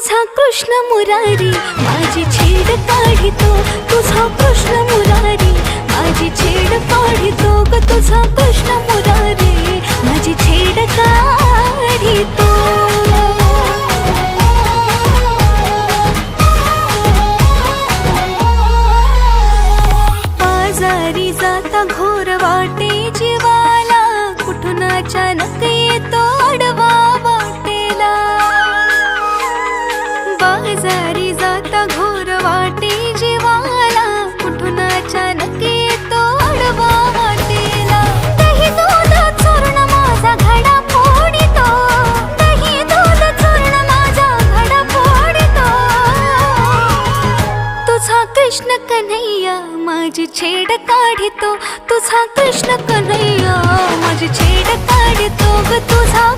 तुझा कृष्ण मुरारी माझी छेड काढितो, तुझा कृष्ण मुरारी माझी छेड काढितो ग, तुझा कृष्ण मुरारी माझी छेड काढितो. बाजारी जाता घोर वाटे जीवाला, कुठून अचानक येतो आडवा वाटेला. बाजारी जाता घोर वाटे जीवाला, कुठून अचानक येतो आडवा वाटेला. दही दूध चूर्ण माझा घडा फोडितो, दही दूध चूर्ण माझा घडा फोडितो. तुझा कृष्ण कन्हैया माझी छेड काढितो, तुझा कृष्ण कन्हैया माझी छेड काढितो ग, तुझा